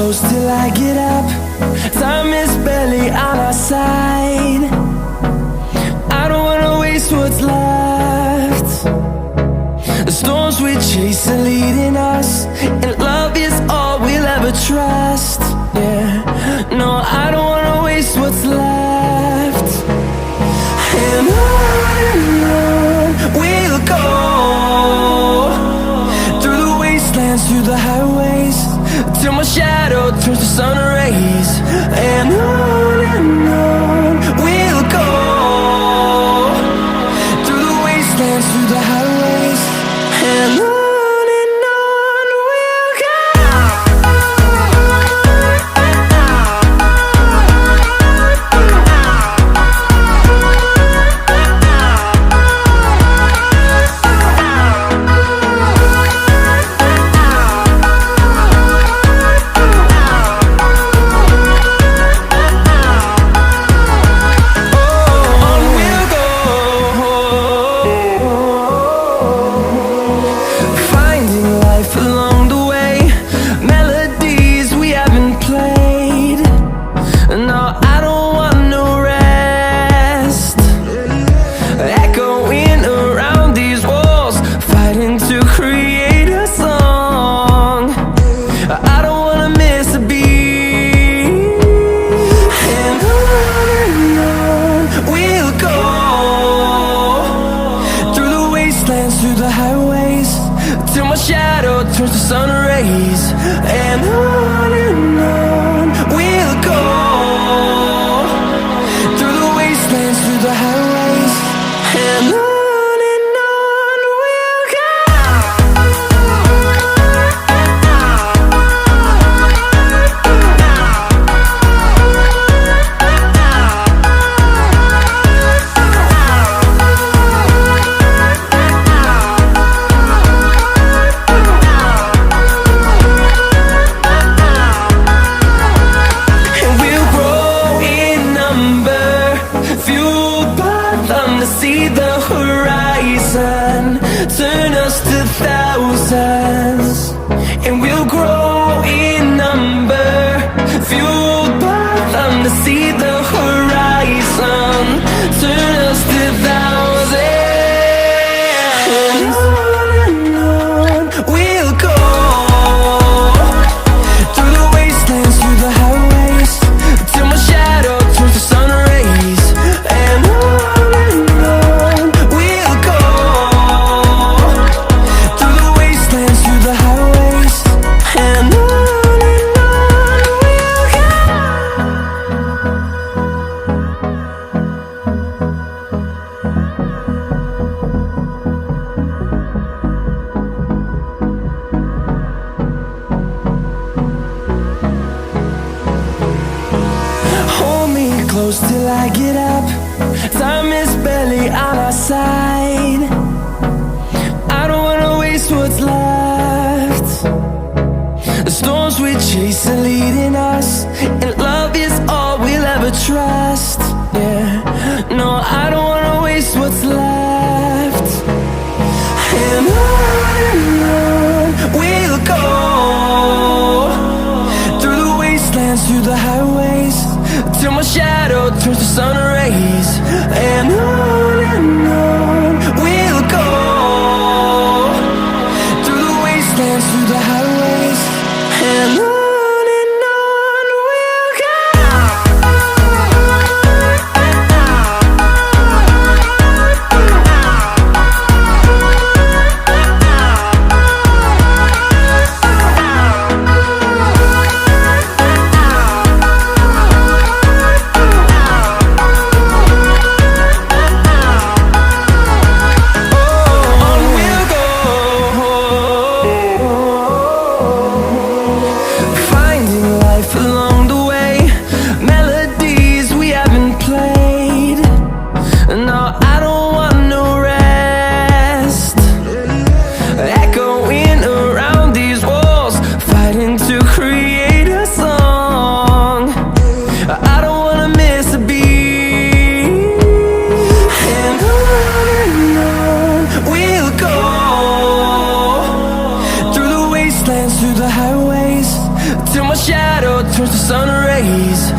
close till I get up. Time is barely on our side. I don't wanna waste what's left. The storms we chase are leading us, and love is all we'll ever trust. Yeah, no, I don't wanna waste what's left. And on we'll go, through the wastelands, through the highways, till my shadow turns to sun rays. And on we'll go, through the wastelands, through the highways, and on we'll go. Along the way, melodies we haven't played. No, I don't want no rest. Echoing around these walls, fighting to create a song. I don't wanna miss a beat. And on we'll go, through the wastelands, through the highways, till my shadow turns to sun rays. And on we'll go, through the wastelands, through the highways, and on we'll go. See the horizon, turn us to thousands, and we'll grow in number, fueled by them to see the horizon, turn us to thousands. And on we'll go, through the wastelands, through the highways, till my shadow turns to sun rays. And close till I get up. Time is barely on our side. I don't wanna waste what's left. The storms we chase are leading us, and love is all we'll ever trust. Yeah, no, I don't wanna waste what's left. And on we'll go, through the wastelands, through the highways, till my shadow turns to sun rays. And on we'll go, through the wastelands, through the highways, and on we'll go. turns to sun rays.